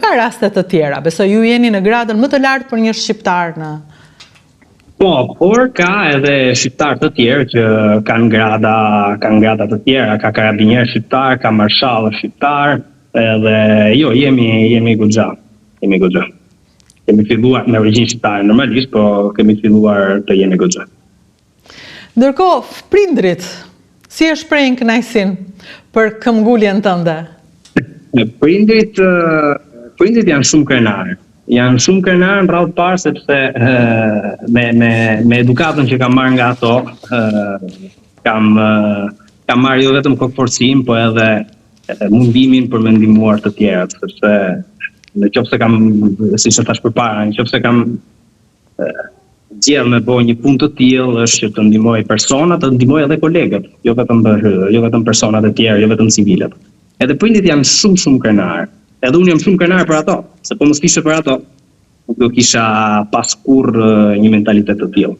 ka raste të tjera? Besoj ju jeni në gradën më të lartë për një shqiptar në... Po, por ka edhe shqiptar të tjerë që kanë grada të tjera, ka karabinier shqiptar, ka marshall shqiptar, edhe jo, jemi goxha. Kemi filluar me origjinë shqiptare normalisht, po kemi filluar të jemi goxha. Ndërkohë, prindrit, si e shprehin kënaqësinë për këmbguljen tënde? Prindrit janë shumë krenarë. Janë shumë krenarë në radhë parë sepse me edukatën që kam marrë nga ato, kam marrë jo vetëm kokëforcim, po edhe mundimin për me ndihmuar të tjerat, sepse në qoftë se kam, si që thash përpara, në qoftë se kam gjellë me bëj një punë të tillë, është që të ndihmoj persona, të ndihmoj edhe kolegët, jo vetëm personat e tjerë, jo vetëm civilet. Edhe prindit janë shumë krenarë. Edhe unë jam shumë krenar për ato, se po mos kishe për ato, nuk do kisha pas kurrë një mentalitet të tillë.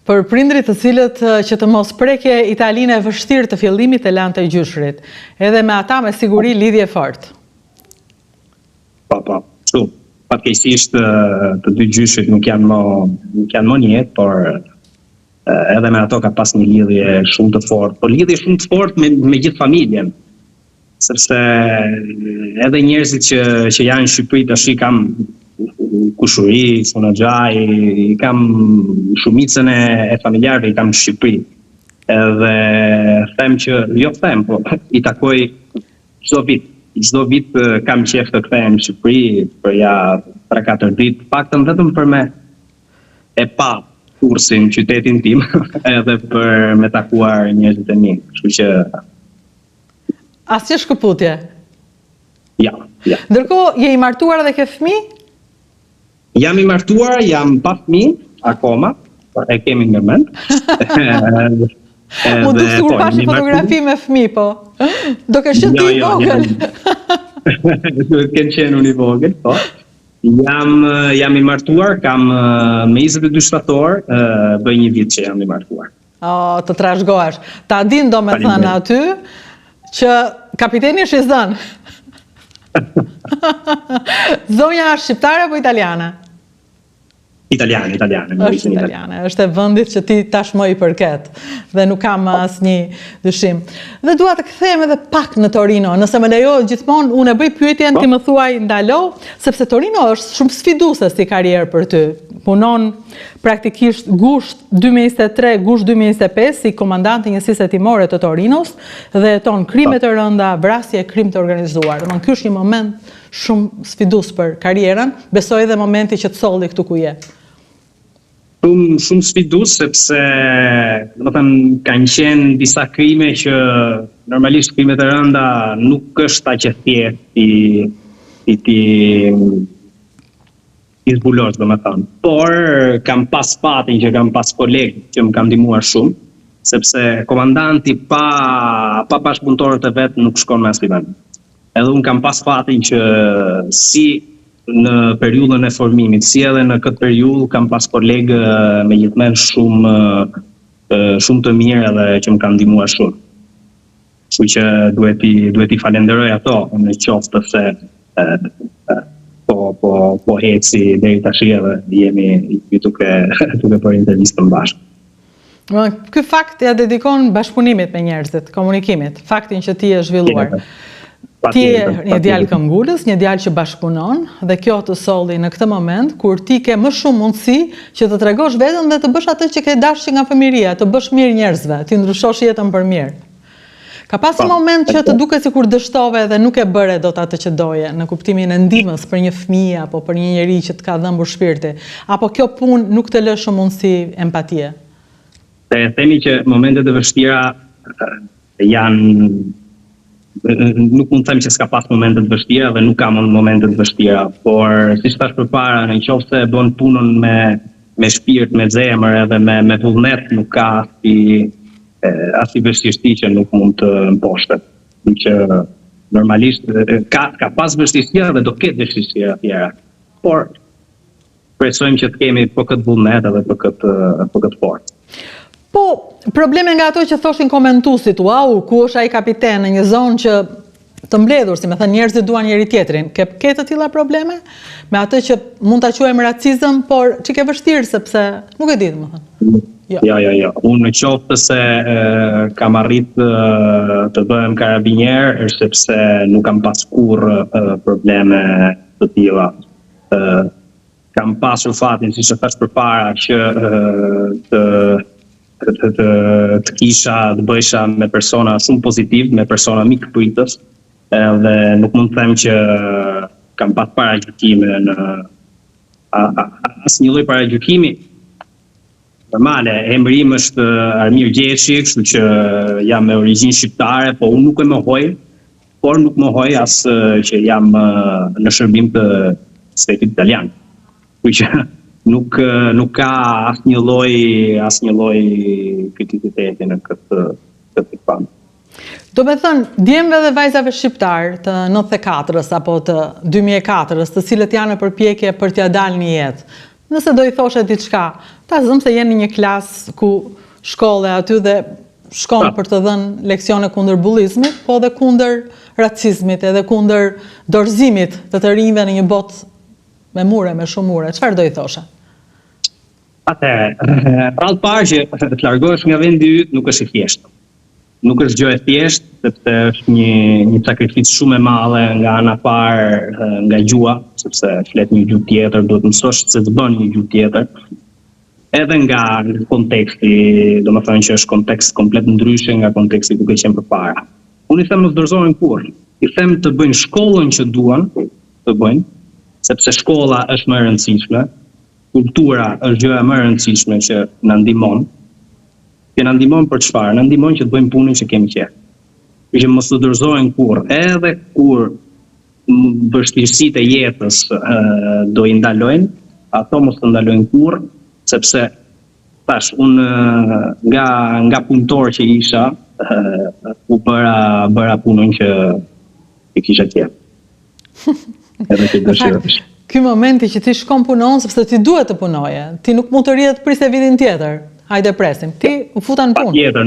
Për prindrit të cilët që të mos prekje Italinë e vështirë të fillimit të lanë të gjyshrit, edhe me ata me siguri lidhje fort. Po, shumë. Fatkeqësisht të dy gjyshrit nuk janë më një jetë, por edhe me ato ka pas një lidhje shumë të fortë, por lidhje shumë të fortë me gjithë familjen. Sepse edhe njerëzit që janë në Shqipëri tash i kam kushuri, sonaxhaj, i kam shumicën e familjarëve i kam në Shqipëri. Edhe po i takoj çdo vit kam qejf të kthehem në Shqipëri për ja 3-4 ditë, paktën vetëm për me e pa kursin qytetin tim, edhe për me takuar njerëzit e mi. Kështu që asnjë shkëputje? Ja. Ndërkohë, je i martuar dhe ke fëmijë? Jam i martuar, jam pa fëmijë, akoma, por e kemi në mend. Mu duk sigur pash një fotografi me fëmijë, po. Do ke qenë ti i vogël. Do kem qenë unë i vogël, po. Jam i martuar, kam me 22 shtator, bëj një vit që jam i martuar. Të trashëgohesh. Ta din do me thënë aty, që kapiteni është i zënë. Zonja është shqiptare apo italiane? Italiane. Është italiane, është e vendit që ti tashmë i përket dhe nuk kam asnjë dyshim. Dhe dua të kthehem edhe pak në Torino, nëse më lejohet gjithmonë, unë e bëj pyetjen ti më thuaj ndalo, sepse Torino është shumë sfiduese si karrierë për ty. Punon praktikisht gusht 2023, gusht 2025 si komandant i njësisë hetimore të Torinos dhe jeton krime të rënda, vrasje, krim të organizuar. Domethënë ky është një moment shumë sfidues për karrierën, besoj edhe momenti që të solli këtu ku je. Shumë sfidues sepse domethënë kanë qenë disa krime që normalisht krime të rënda nuk është aq e thjeshtë i zbulosh, domethënë. Por kam pas fatin që kam pas kolegë që më kanë ndihmuar shumë, sepse komandanti pa bashkëpunëtorët e vet nuk shkon me asnjë vend. Edhe unë kam pas fatin që si në periudhën e formimit, si edhe në këtë periudhë kam pas kolegë me jetmen shumë të mirë edhe që më kanë ndihmuar shumë. Kështu që duhet i falenderoj ato në qoftë se po heci deri tash edhe jemi duke bërë intervistën bashkë. Ky fakt ja dedikon bashkëpunimit me njerëzit, komunikimit, faktin që ti e zhvilluar. Ti je një djalë këmbgulës, një djalë që bashkëpunon dhe kjo të solli në këtë moment kur ti ke më shumë mundësi që të tregosh veten dhe të bësh atë që ke dashur nga fëmijëria, të bësh mirë njerëzve, ti ndryshosh jetën për mirë. Ka pas një moment që të duket sikur dështove dhe nuk e bëre dot atë që doje, në kuptimin e ndihmës për një fëmijë apo për një njerëz që të ka dhëmbur shpirti, apo kjo punë nuk të lë shumë mundësi empatie? Themi që momentet e vështira janë, nuk mund të them që s'ka pas momentet vështira dhe nuk ka momentet vështira, por si thash përpara, nëse bën punën me shpirt, me zemër edhe me vullnet, nuk ka asnjë vështirësi që nuk mund të mposhtet. Që normalisht ka pas vështirësia dhe do ketë vështirësia të tjera. Por presojmë që të kemi po këtë vullnet edhe po këtë forcë. Po, probleme nga ato që thoshin komentuesit, ku është ai kapiten në një zonë që të mbledhur, si me thënë njerëzit duan njëri tjetrin. Ke të tilla probleme me atë që mund ta quajmë racizëm, por që ke vështirë sepse nuk e di, domethënë. Jo. Unë në qoftë se kam arrit të bëhem karabinier, është sepse nuk kam pas kurrë probleme të tilla. Kam pasur fatin, siç e thash përpara, që të kisha të bëjsha me persona shumë pozitiv, me persona mikpritës, dhe nuk mund të them që kam pas paragjykime në asnjë lloj paragjykimi. Normale, emri im është Armir Gjeçi, kështu që jam me origjinë shqiptare, po unë nuk e mohoj, por nuk mohoj as që jam në shërbim të shtetit italian. Kështu që nuk ka asnjë lloj kritikiteti në këtë plan. Do me thënë, djemve dhe vajzave shqiptar të 94-ës apo të 2004-ës, të cilët janë në përpjekje për t'ia dalë një jetë, nëse do i thoshe diçka, ta zëmë se jeni një klasë ku shkolle aty dhe shkon për të dhënë leksione kundër bullizmit, po dhe kundër racizmit edhe kundër dorëzimit të rinjve në një botë me mure, me shumë mure. Çfarë do i thoshe? Rallë parë që të largohesh nga vendi yt nuk është i thjeshtë. Nuk është gjë e thjeshtë, sepse është një sakrificë shumë e madhe nga ana parë, nga gjua, sepse flet një gjuhë tjetër, duhet mësosh se të bën një gjuhë tjetër. Edhe nga konteksti, domethënë që është kontekst komplet ndryshe nga konteksti ku ke qenë përpara. Unë i them mos dorëzohen kurrë. I them të bëjnë shkollën që duan të bëjnë, sepse shkolla është më e rëndësishme, kultura është gjëja më e rëndësishme që na ndihmon. Që na ndihmon për çfarë? Na ndihmon që të bëjmë punën që kemi qejf. Që mos të dorëzohen kurrë, edhe kur vështirësitë e jetës do i ndalojnë, ato mos të ndalojnë kurrë, sepse tash unë nga punëtor që isha, u bëra punën që i kisha qejf. Edhe që dëshiroj. Ky momenti që ti shkon punon sepse ti duhet të punoje. Ti nuk mund të rrihet prisë vitin tjetër. Hajde presim. Ti u futa në punë. Patjetër,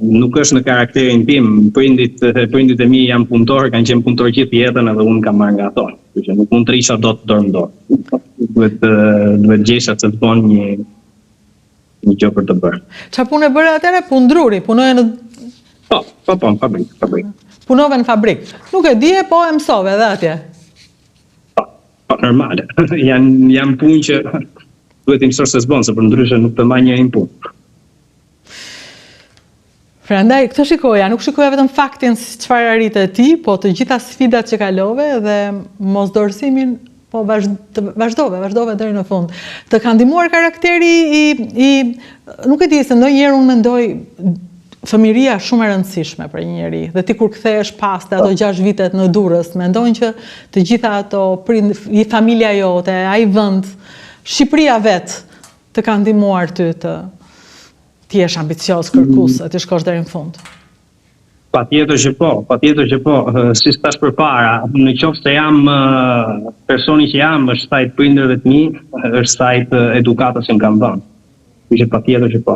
nuk është në karakterin tim. Prindit e mi janë punëtor, kanë qenë punëtor gjithë jetën edhe unë kam marrë nga ato. Kështu që nuk mund të risha dot dorë në dorë. Duhet gjesha të bën një gjë për të bërë. Çfarë punë bëre atëherë? Punë druri, punoje në në fabrik. Punove në fabrik. Nuk e dije, po e mësove edhe atje. Po, normale. Janë punë që duhet të mësosh se s'bën, se për ndryshe nuk të mbaj njërin punë. Prandaj, këtë shikoja, nuk shikoja vetëm faktin se çfarë arrite ti, po të gjitha sfidat që kalove dhe mosdorësimin, po vazhdove deri në fund. Të ka ndihmuar karakteri nuk e di se ndonjëherë unë mendoj fëmiria shumë e rëndësishme për një njeri. Dhe ti kur kthehesh pas ato 6 vitet në Durrës, mendojnë që të gjitha ato i familja jote, ai vend, Shqipëria vet të ka ndihmuar ty të jesh ambicioz, kërkues, të shkosh deri në fund. Patjetër që po. Si thash përpara, në qoftë se jam personi që jam, është sajt prindërve të mi, është sajt edukatës që më kanë dhënë. Kështu që patjetër që po.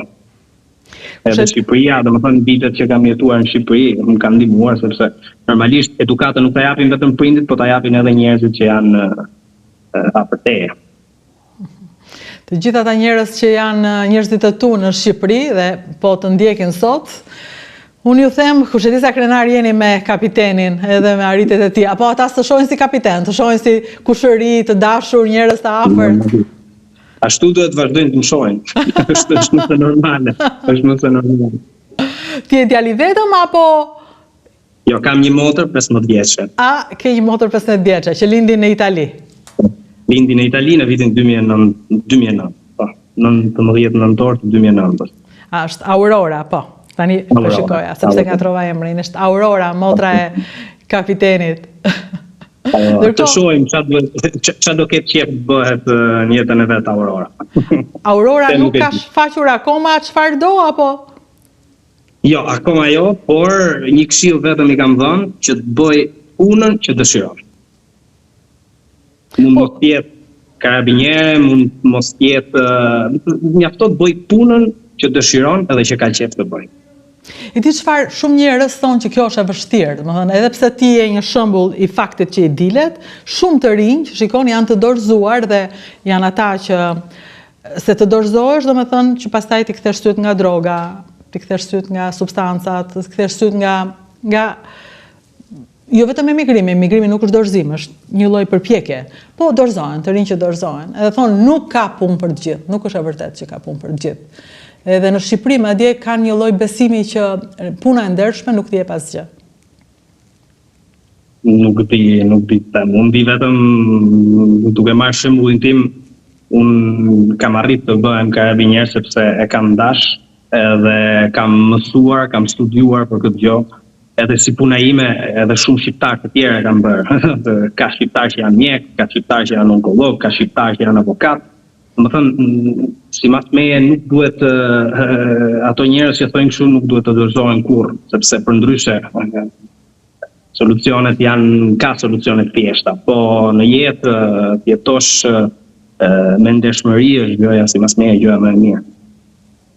Edhe Shqipëria, domethënë vitet që kam jetuar në Shqipëri, më kanë ndihmuar sepse normalisht edukata nuk ta japin vetëm prindit, po ta japin edhe njerëzit që janë afër teje. Të gjitha ata njerëz që janë njerëzit e tu në Shqipëri dhe po të ndjekin sot, unë ju them, kushtëtisa krenar jeni me kapitenin edhe me arritjet e tij, apo ata të shohin si kapiten, të shohin si kushëri, të dashur, njerëz të afërt. Ashtu duhet vazhdojnë të më shohin. është më normale. Ti je djali vetëm apo? Jo, kam një motër 15 vjeçe. Ke një motër 15 vjeçe që lindi në Itali. Lindi në Itali në vitin 2009. Po, 19 nëntor të 2009. Është Aurora, po. Tani po shikoja, sepse gatrova emrin, është Aurora, motra e kapitenit. Të shohim çfarë do ketë qef bëhet në jetën e vet Aurora. Aurora nuk ka shfaqur akoma çfarë do apo? Jo, akoma jo, por një këshill vetëm i kam dhënë që të bëj punën që dëshiron. Mund mos jetë karabiniere, mund mos jetë mjafto të bëj punën që dëshiron edhe që ka qef të bëj. I di çfarë shumë njerëz thonë që kjo është e vështirë, domethënë edhe pse ti je një shembull i faktit që i dilet, shumë të rinj që shikon janë të dorëzuar dhe janë ata që se të dorëzohesh domethënë që pastaj ti kthesh syt nga droga, ti kthesh syt nga substancat, ti kthesh syt nga jo vetëm emigrimi nuk është dorëzim, është një lloj përpjekje. Po dorëzohen, të rinj që dorëzohen. Edhe thonë nuk ka punë për të gjithë, nuk është e vërtetë që ka punë për të gjithë. Edhe në Shqipëri madje kanë një lloj besimi që puna e ndershme nuk t'i jep asgjë. Nuk di them. Unë di vetëm duke marrë shembullin tim, unë kam arritur të bëhem karabinier sepse e kam dash, edhe kam mësuar, kam studiuar për këtë gjë. Edhe si puna ime, edhe shumë shqiptarë të tjerë e kam bërë. Ka shqiptarë që janë mjek, ka shqiptarë që janë onkolog, ka shqiptarë që janë avokat. Më thënë, si mas meje nuk duhet, ato njerëz që thonë kështu nuk duhet të dorëzohen kurrë, sepse për ndryshe solucionet ka solucionet thjeshta, po në jetë jetosh me ndershmëri është gjëja si mas meje gjëja më e mirë.